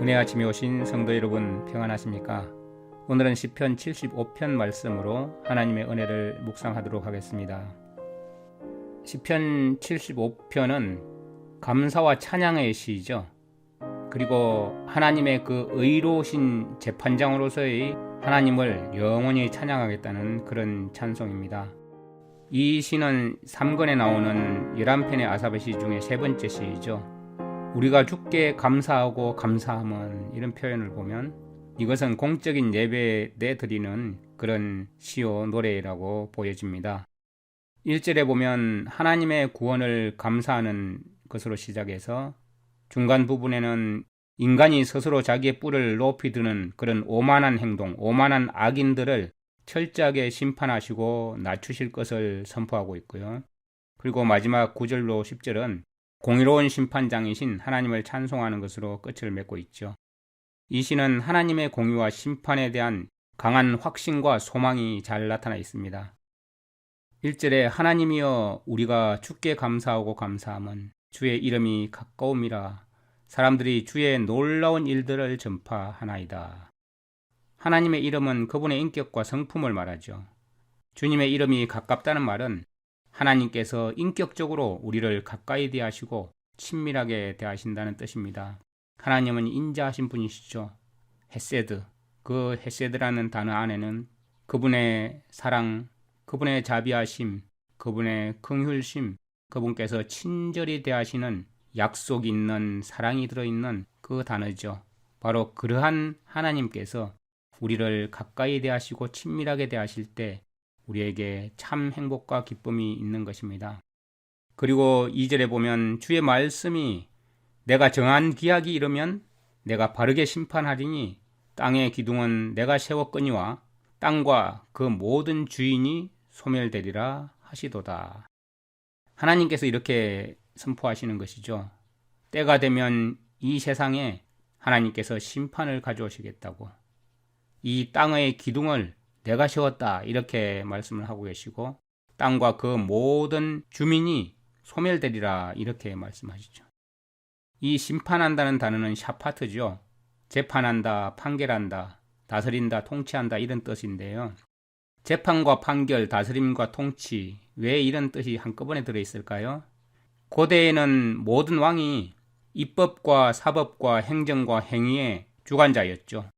은혜 아침에 오신 성도 여러분 평안하십니까? 오늘은 시편 75편 말씀으로 하나님의 은혜를 묵상하도록 하겠습니다. 시편 75편은 감사와 찬양의 시이죠. 그리고 하나님의 그 의로우신 재판장으로서의 하나님을 영원히 찬양하겠다는 그런 찬송입니다. 이 시는 3권에 나오는 11편의 아사베 시 중에 세 번째 시이죠. 우리가 주께 감사하고 감사함은 이런 표현을 보면 이것은 공적인 예배에 내드리는 그런 시요 노래라고 보여집니다. 1절에 보면 하나님의 구원을 감사하는 것으로 시작해서 중간 부분에는 인간이 스스로 자기의 뿔을 높이 드는 그런 오만한 행동, 오만한 악인들을 철저하게 심판하시고 낮추실 것을 선포하고 있고요. 그리고 마지막 9절로 10절은 공의로운 심판장이신 하나님을 찬송하는 것으로 끝을 맺고 있죠. 이 시는 하나님의 공의와 심판에 대한 강한 확신과 소망이 잘 나타나 있습니다. 1절에 하나님이여 우리가 주께 감사하고 감사함은 주의 이름이 가까움이라 사람들이 주의 놀라운 일들을 전파하나이다. 하나님의 이름은 그분의 인격과 성품을 말하죠. 주님의 이름이 가깝다는 말은 하나님께서 인격적으로 우리를 가까이 대하시고 친밀하게 대하신다는 뜻입니다. 하나님은 인자하신 분이시죠. 헤세드, 그 헤세드라는 단어 안에는 그분의 사랑, 그분의 자비하심, 그분의 긍휼심, 그분께서 친절히 대하시는 약속 있는 사랑이 들어있는 그 단어죠. 바로 그러한 하나님께서 우리를 가까이 대하시고 친밀하게 대하실 때 우리에게 참 행복과 기쁨이 있는 것입니다. 그리고 2절에 보면 주의 말씀이 내가 정한 기약이 이르면 내가 바르게 심판하리니 땅의 기둥은 내가 세웠거니와 땅과 그 모든 주인이 소멸되리라 하시도다. 하나님께서 이렇게 선포하시는 것이죠. 때가 되면 이 세상에 하나님께서 심판을 가져오시겠다고. 이 땅의 기둥을 내가 세웠다 이렇게 말씀을 하고 계시고 땅과 그 모든 주민이 소멸되리라 이렇게 말씀하시죠. 이 심판한다는 단어는 샤파트죠. 재판한다, 판결한다, 다스린다, 통치한다 이런 뜻인데요. 재판과 판결, 다스림과 통치 왜 이런 뜻이 한꺼번에 들어있을까요? 고대에는 모든 왕이 입법과 사법과 행정과 행위의 주관자였죠.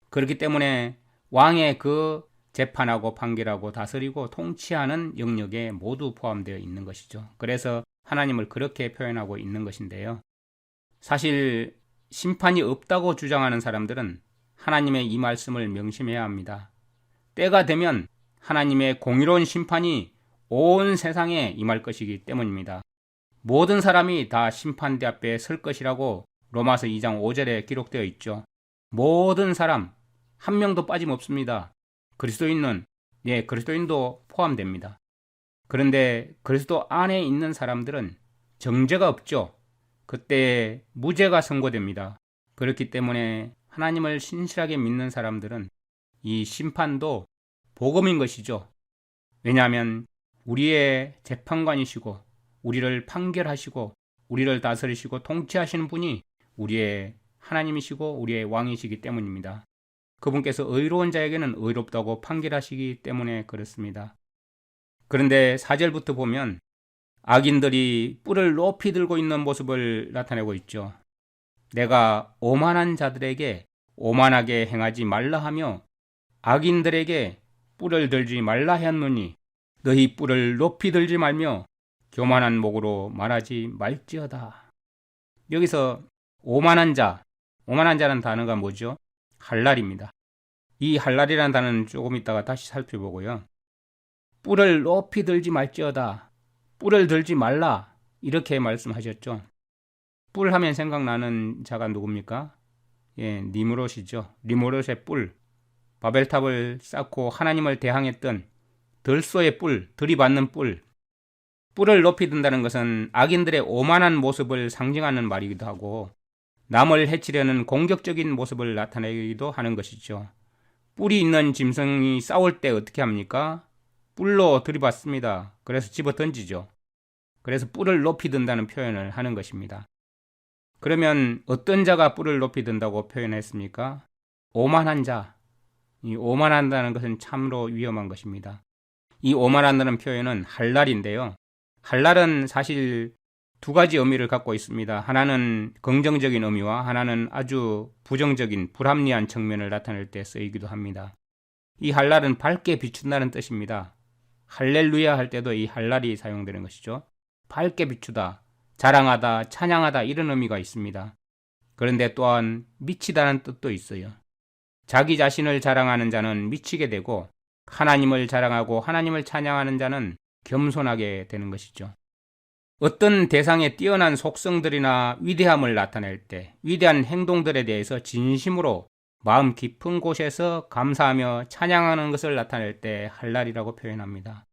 그렇기 때문에 왕의 그 재판하고 판결하고 다스리고 통치하는 영역에 모두 포함되어 있는 것이죠. 그래서 하나님을 그렇게 표현하고 있는 것인데요. 사실 심판이 없다고 주장하는 사람들은 하나님의 이 말씀을 명심해야 합니다. 때가 되면 하나님의 공의로운 심판이 온 세상에 임할 것이기 때문입니다. 모든 사람이 다 심판대 앞에 설 것이라고 로마서 2장 5절에 기록되어 있죠. 모든 사람 한 명도 빠짐없습니다. 그리스도인도 포함됩니다. 그런데 그리스도 안에 있는 사람들은 정죄가 없죠. 그때 무죄가 선고됩니다. 그렇기 때문에 하나님을 신실하게 믿는 사람들은 이 심판도 복음인 것이죠. 왜냐하면 우리의 재판관이시고 우리를 판결하시고 우리를 다스리시고 통치하시는 분이 우리의 하나님이시고 우리의 왕이시기 때문입니다. 그분께서 의로운 자에게는 의롭다고 판결하시기 때문에 그렇습니다. 그런데 4절부터 보면 악인들이 뿔을 높이 들고 있는 모습을 나타내고 있죠. 내가 오만한 자들에게 오만하게 행하지 말라 하며 악인들에게 뿔을 들지 말라 하였노니 너희 뿔을 높이 들지 말며 교만한 목으로 말하지 말지어다. 여기서 오만한 자라는 단어가 뭐죠? 할랄입니다. 이 할랄이라는 단어는 조금 있다가 다시 살펴보고요. 뿔을 높이 들지 말지어다. 뿔을 들지 말라. 이렇게 말씀하셨죠. 뿔 하면 생각나는 자가 누굽니까? 니므롯이죠. 니므롯의 뿔. 바벨탑을 쌓고 하나님을 대항했던 들소의 뿔, 들이받는 뿔. 뿔을 높이 든다는 것은 악인들의 오만한 모습을 상징하는 말이기도 하고 남을 해치려는 공격적인 모습을 나타내기도 하는 것이죠. 뿔이 있는 짐승이 싸울 때 어떻게 합니까? 뿔로 들이받습니다. 그래서 집어 던지죠. 그래서 뿔을 높이 든다는 표현을 하는 것입니다. 그러면 어떤 자가 뿔을 높이 든다고 표현했습니까? 오만한 자. 이 오만한다는 것은 참으로 위험한 것입니다. 이 오만한다는 표현은 할랄인데요. 할랄은 사실 두 가지 의미를 갖고 있습니다. 하나는 긍정적인 의미와 하나는 아주 부정적인 불합리한 측면을 나타낼 때 쓰이기도 합니다. 이 할랄은 밝게 비춘다는 뜻입니다. 할렐루야 할 때도 이 할랄이 사용되는 것이죠. 밝게 비추다, 자랑하다, 찬양하다 이런 의미가 있습니다. 그런데 또한 미치다는 뜻도 있어요. 자기 자신을 자랑하는 자는 미치게 되고 하나님을 자랑하고 하나님을 찬양하는 자는 겸손하게 되는 것이죠. 어떤 대상의 뛰어난 속성들이나 위대함을 나타낼 때 위대한 행동들에 대해서 진심으로 마음 깊은 곳에서 감사하며 찬양하는 것을 나타낼 때 할랄이라고 표현합니다.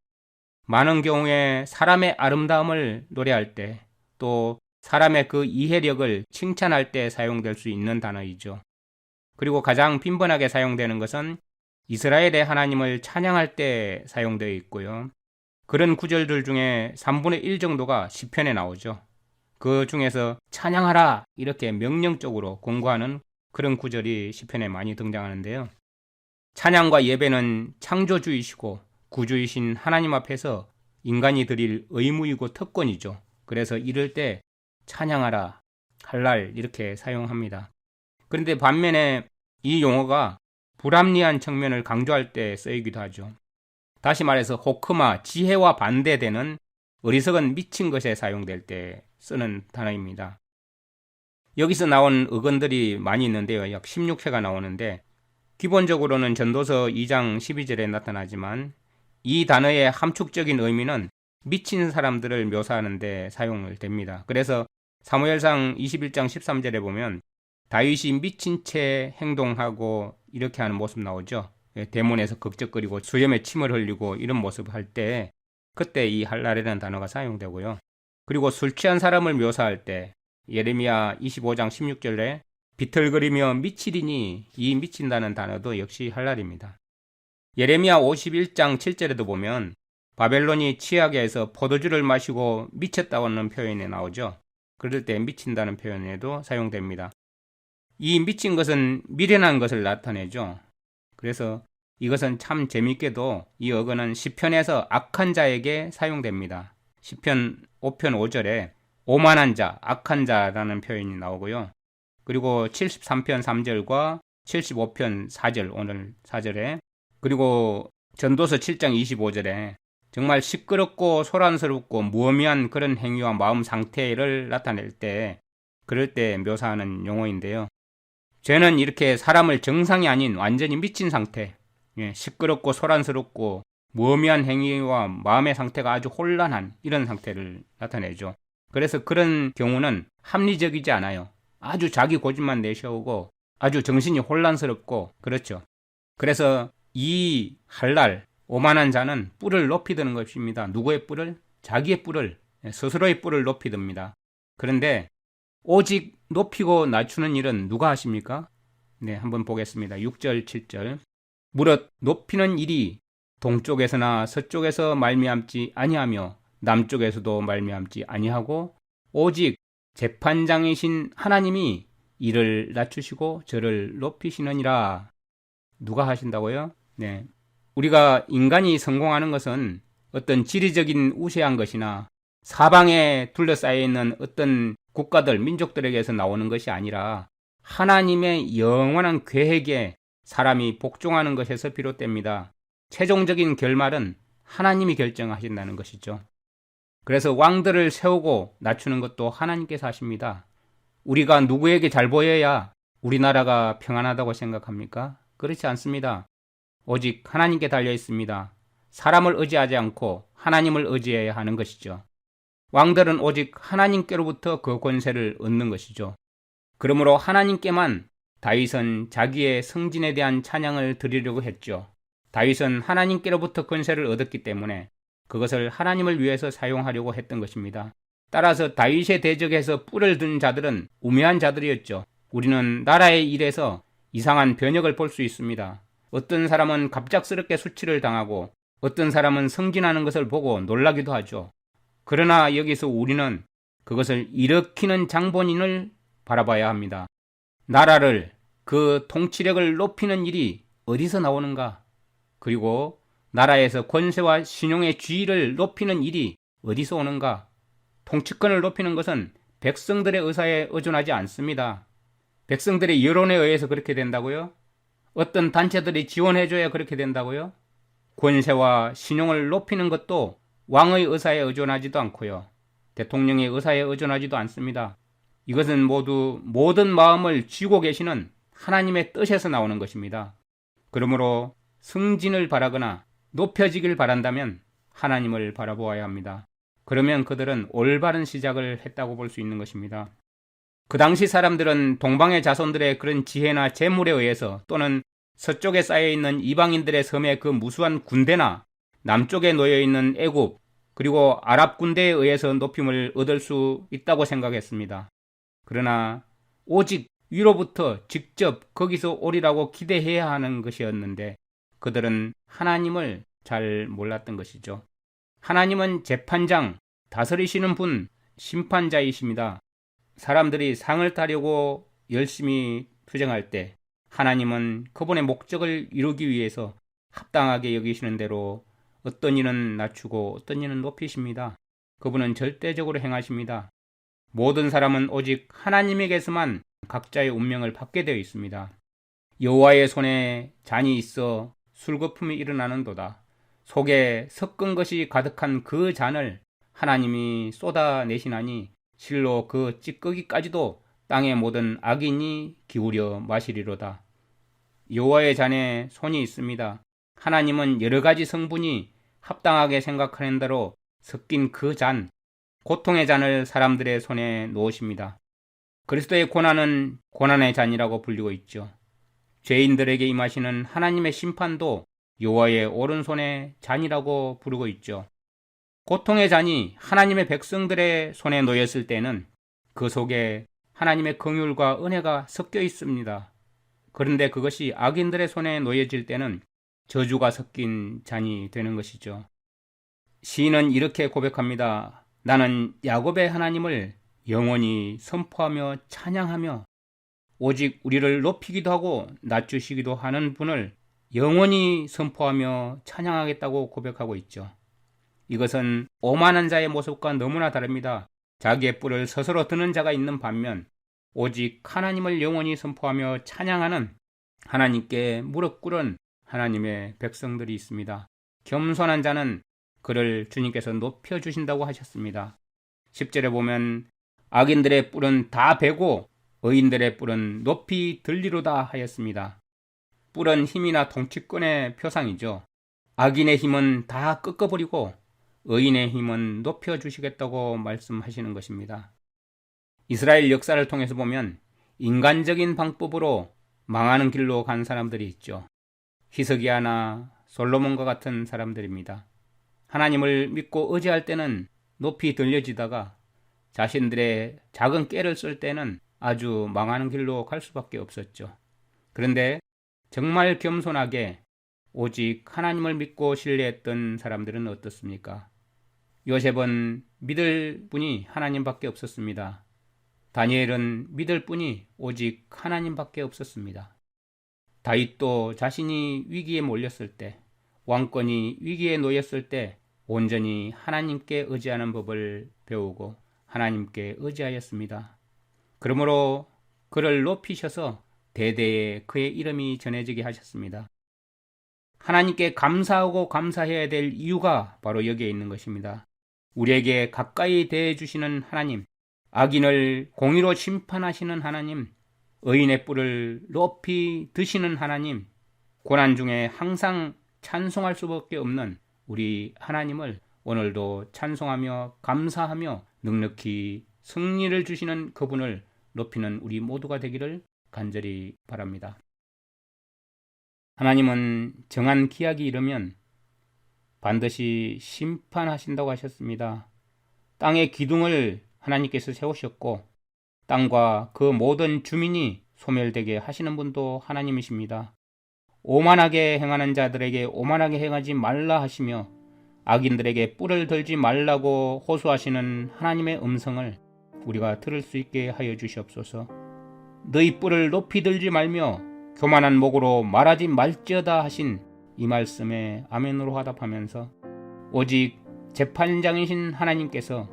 많은 경우에 사람의 아름다움을 노래할 때 또 사람의 그 이해력을 칭찬할 때 사용될 수 있는 단어이죠. 그리고 가장 빈번하게 사용되는 것은 이스라엘의 하나님을 찬양할 때 사용되어 있고요. 그런 구절들 중에 3분의 1 정도가 시편에 나오죠. 그 중에서 찬양하라 이렇게 명령적으로 공고하는 그런 구절이 시편에 많이 등장하는데요. 찬양과 예배는 창조주이시고 구주이신 하나님 앞에서 인간이 드릴 의무이고 특권이죠. 그래서 이럴 때 찬양하라, 할랄 이렇게 사용합니다. 그런데 반면에 이 용어가 불합리한 측면을 강조할 때 쓰이기도 하죠. 다시 말해서 호크마, 지혜와 반대되는 어리석은 미친 것에 사용될 때 쓰는 단어입니다. 여기서 나온 어근들이 많이 있는데요. 약 16회가 나오는데 기본적으로는 전도서 2장 12절에 나타나지만 이 단어의 함축적인 의미는 미친 사람들을 묘사하는 데 사용을 됩니다. 그래서 사무엘상 21장 13절에 보면 다윗이 미친 채 행동하고 이렇게 하는 모습 나오죠. 대문에서 극적거리고 수염에 침을 흘리고 이런 모습을 할 때 그때 이 할랄이라는 단어가 사용되고요. 그리고 술 취한 사람을 묘사할 때 예레미야 25장 16절에 비틀거리며 미치리니 이 미친다는 단어도 역시 할랄입니다. 예레미야 51장 7절에도 보면 바벨론이 취하게 해서 포도주를 마시고 미쳤다는 표현이 나오죠. 그럴 때 미친다는 표현에도 사용됩니다. 이 미친 것은 미련한 것을 나타내죠. 그래서 이것은 참 재밌게도 이 어근은 시편에서 악한 자에게 사용됩니다. 시편 5편 5절에 오만한 자, 악한 자라는 표현이 나오고요. 그리고 73편 3절과 75편 4절, 오늘 4절에 그리고 전도서 7장 25절에 정말 시끄럽고 소란스럽고 무의미한 그런 행위와 마음 상태를 나타낼 때 그럴 때 묘사하는 용어인데요. 죄는 이렇게 사람을 정상이 아닌 완전히 미친 상태, 시끄럽고 소란스럽고 무의미한 행위와 마음의 상태가 아주 혼란한 이런 상태를 나타내죠. 그래서 그런 경우는 합리적이지 않아요. 아주 자기 고집만 내세우고 아주 정신이 혼란스럽고 그렇죠. 그래서 이 할랄, 오만한 자는 뿔을 높이 드는 것입니다. 누구의 뿔을? 자기의 뿔을, 스스로의 뿔을 높이 듭니다. 그런데 오직 높이고 낮추는 일은 누가 하십니까? 네, 한번 보겠습니다. 6절, 7절. 무릇 높이는 일이 동쪽에서나 서쪽에서 말미암지 아니하며 남쪽에서도 말미암지 아니하고 오직 재판장이신 하나님이 이를 낮추시고 저를 높이시느니라. 누가 하신다고요? 네. 우리가 인간이 성공하는 것은 어떤 지리적인 우세한 것이나 사방에 둘러싸여 있는 어떤 국가들, 민족들에게서 나오는 것이 아니라 하나님의 영원한 계획에 사람이 복종하는 것에서 비롯됩니다. 최종적인 결말은 하나님이 결정하신다는 것이죠. 그래서 왕들을 세우고 낮추는 것도 하나님께서 하십니다. 우리가 누구에게 잘 보여야 우리나라가 평안하다고 생각합니까? 그렇지 않습니다. 오직 하나님께 달려 있습니다. 사람을 의지하지 않고 하나님을 의지해야 하는 것이죠. 왕들은 오직 하나님께로부터 그 권세를 얻는 것이죠. 그러므로 하나님께만 다윗은 자기의 승진에 대한 찬양을 드리려고 했죠. 다윗은 하나님께로부터 권세를 얻었기 때문에 그것을 하나님을 위해서 사용하려고 했던 것입니다. 따라서 다윗의 대적에서 뿔을 든 자들은 우매한 자들이었죠. 우리는 나라의 일에서 이상한 변혁을 볼 수 있습니다. 어떤 사람은 갑작스럽게 수치를 당하고 어떤 사람은 승진하는 것을 보고 놀라기도 하죠. 그러나 여기서 우리는 그것을 일으키는 장본인을 바라봐야 합니다. 나라를, 그 통치력을 높이는 일이 어디서 나오는가? 그리고 나라에서 권세와 신용의 지위를 높이는 일이 어디서 오는가? 통치권을 높이는 것은 백성들의 의사에 의존하지 않습니다. 백성들의 여론에 의해서 그렇게 된다고요? 어떤 단체들이 지원해줘야 그렇게 된다고요? 권세와 신용을 높이는 것도 왕의 의사에 의존하지도 않고요. 대통령의 의사에 의존하지도 않습니다. 이것은 모두 모든 마음을 쥐고 계시는 하나님의 뜻에서 나오는 것입니다. 그러므로 승진을 바라거나 높여지길 바란다면 하나님을 바라보아야 합니다. 그러면 그들은 올바른 시작을 했다고 볼 수 있는 것입니다. 그 당시 사람들은 동방의 자손들의 그런 지혜나 재물에 의해서, 또는 서쪽에 쌓여있는 이방인들의 섬의 그 무수한 군대나 남쪽에 놓여있는 애굽, 그리고 아랍 군대에 의해서 높임을 얻을 수 있다고 생각했습니다. 그러나 오직 위로부터 직접 거기서 오리라고 기대해야 하는 것이었는데 그들은 하나님을 잘 몰랐던 것이죠. 하나님은 재판장, 다스리시는 분, 심판자이십니다. 사람들이 상을 타려고 열심히 투쟁할 때 하나님은 그분의 목적을 이루기 위해서 합당하게 여기시는 대로 어떤 이는 낮추고 어떤 이는 높이십니다. 그분은 절대적으로 행하십니다. 모든 사람은 오직 하나님에게서만 각자의 운명을 받게 되어 있습니다. 여호와의 손에 잔이 있어 술거품이 일어나는도다. 속에 섞은 것이 가득한 그 잔을 하나님이 쏟아내시나니 실로 그 찌꺼기까지도 땅의 모든 악인이 기울여 마시리로다. 여호와의 잔에 손이 있습니다. 하나님은 여러 가지 성분이 합당하게 생각하는 대로 섞인 그 잔, 고통의 잔을 사람들의 손에 놓으십니다. 그리스도의 고난은 고난의 잔이라고 불리고 있죠. 죄인들에게 임하시는 하나님의 심판도 여호와의 오른손의 잔이라고 부르고 있죠. 고통의 잔이 하나님의 백성들의 손에 놓였을 때는 그 속에 하나님의 긍휼과 은혜가 섞여 있습니다. 그런데 그것이 악인들의 손에 놓여질 때는 저주가 섞인 잔이 되는 것이죠. 시인은 이렇게 고백합니다. 나는 야곱의 하나님을 영원히 선포하며 찬양하며 오직 우리를 높이기도 하고 낮추시기도 하는 분을 영원히 선포하며 찬양하겠다고 고백하고 있죠. 이것은 오만한 자의 모습과 너무나 다릅니다. 자기의 뿔을 스스로 드는 자가 있는 반면 오직 하나님을 영원히 선포하며 찬양하는 하나님께 무릎 꿇은 하나님의 백성들이 있습니다. 겸손한 자는 그를 주님께서 높여주신다고 하셨습니다. 10절에 보면 악인들의 뿔은 다 베고 의인들의 뿔은 높이 들리로다 하였습니다. 뿔은 힘이나 통치권의 표상이죠. 악인의 힘은 다 꺾어버리고 의인의 힘은 높여주시겠다고 말씀하시는 것입니다. 이스라엘 역사를 통해서 보면 인간적인 방법으로 망하는 길로 간 사람들이 있죠. 히스기야나 솔로몬과 같은 사람들입니다. 하나님을 믿고 의지할 때는 높이 들려지다가 자신들의 작은 깨를 쓸 때는 아주 망하는 길로 갈 수밖에 없었죠. 그런데 정말 겸손하게 오직 하나님을 믿고 신뢰했던 사람들은 어떻습니까? 요셉은 믿을 분이 하나님밖에 없었습니다. 다니엘은 믿을 분이 오직 하나님밖에 없었습니다. 다윗도 자신이 위기에 몰렸을 때, 왕권이 위기에 놓였을 때 온전히 하나님께 의지하는 법을 배우고 하나님께 의지하였습니다. 그러므로 그를 높이셔서 대대에 그의 이름이 전해지게 하셨습니다. 하나님께 감사하고 감사해야 될 이유가 바로 여기에 있는 것입니다. 우리에게 가까이 대해주시는 하나님, 악인을 공의로 심판하시는 하나님, 의인의 뿔을 높이 드시는 하나님, 고난 중에 항상 찬송할 수밖에 없는 우리 하나님을 오늘도 찬송하며 감사하며 넉넉히 승리를 주시는 그분을 높이는 우리 모두가 되기를 간절히 바랍니다. 하나님은 정한 기약이 이르면 반드시 심판하신다고 하셨습니다. 땅의 기둥을 하나님께서 세우셨고 땅과 그 모든 주민이 소멸되게 하시는 분도 하나님이십니다. 오만하게 행하는 자들에게 오만하게 행하지 말라 하시며 악인들에게 뿔을 들지 말라고 호소하시는 하나님의 음성을 우리가 들을 수 있게 하여 주시옵소서. 너희 뿔을 높이 들지 말며 교만한 목으로 말하지 말지어다 하신 이 말씀에 아멘으로 화답하면서 오직 재판장이신 하나님께서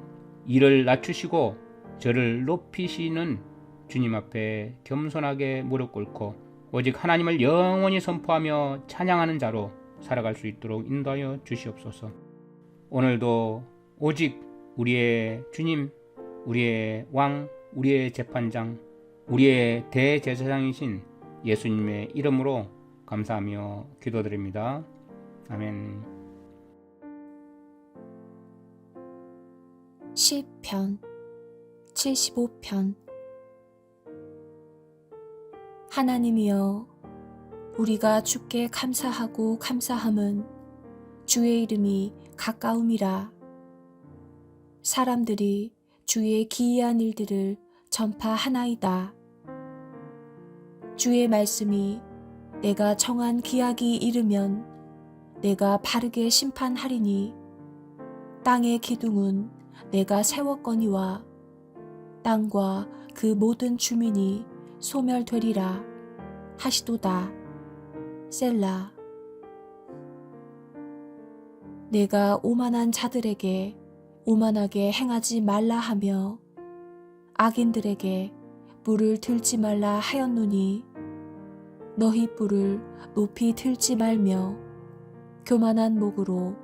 이를 낮추시고 저를 높이시는 주님 앞에 겸손하게 무릎 꿇고 오직 하나님을 영원히 선포하며 찬양하는 자로 살아갈 수 있도록 인도하여 주시옵소서. 오늘도 오직 우리의 주님, 우리의 왕, 우리의 재판장, 우리의 대제사장이신 예수님의 이름으로 감사하며 기도드립니다. 아멘. 시편 75편. 하나님이여, 우리가 주께 감사하고 감사함은 주의 이름이 가까움이라. 사람들이 주의 기이한 일들을 전파하나이다. 주의 말씀이 내가 정한 기약이 이르면 내가 바르게 심판하리니 땅의 기둥은 내가 세웠거니와 땅과 그 모든 주민이 소멸되리라 하시도다. 셀라. 내가 오만한 자들에게 오만하게 행하지 말라 하며 악인들에게 뿔을 들지 말라 하였노니 너희 뿔을 높이 들지 말며 교만한 목으로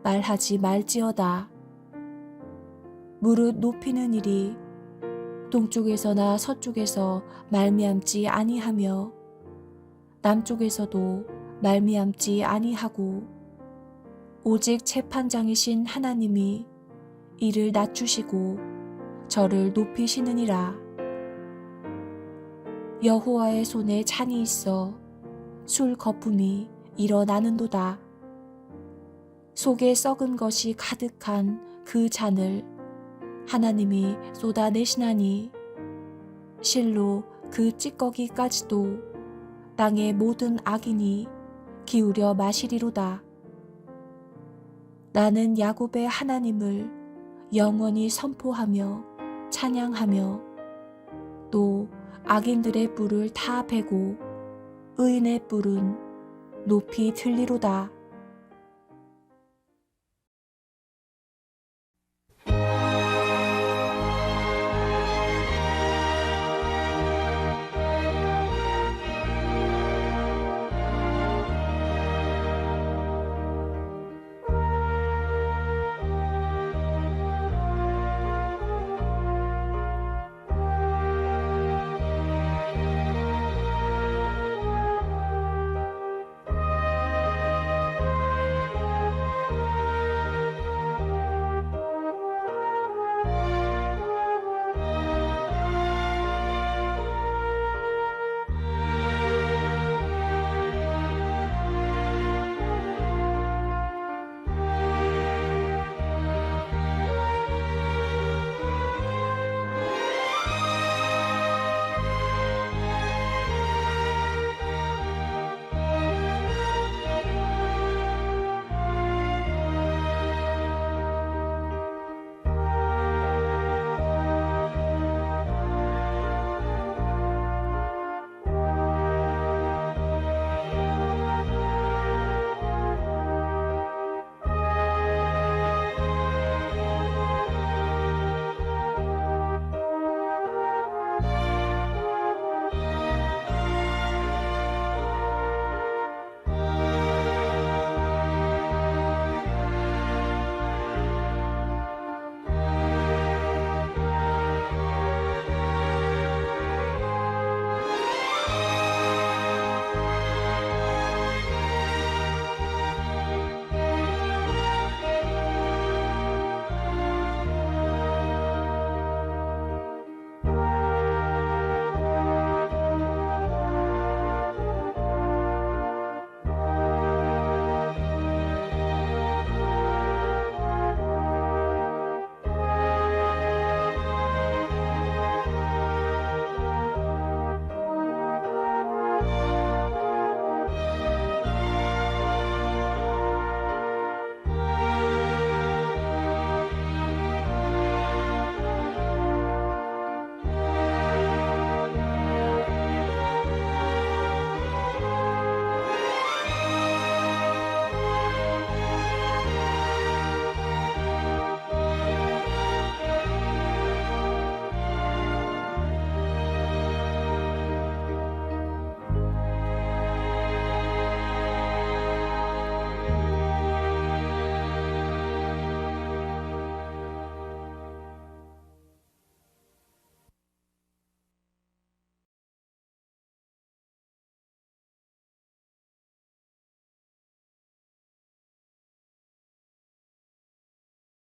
말하지 말지어다. 무릇 높이는 일이 동쪽에서나 서쪽에서 말미암지 아니하며 남쪽에서도 말미암지 아니하고 오직 재판장이신 하나님이 이를 낮추시고 저를 높이시느니라. 여호와의 손에 잔이 있어 술 거품이 일어나는도다. 속에 썩은 것이 가득한 그 잔을 하나님이 쏟아내시나니 실로 그 찌꺼기까지도 땅의 모든 악인이 기울여 마시리로다. 나는 야곱의 하나님을 영원히 선포하며 찬양하며 또 악인들의 뿔을 다 베고 의인의 뿔은 높이 들리로다.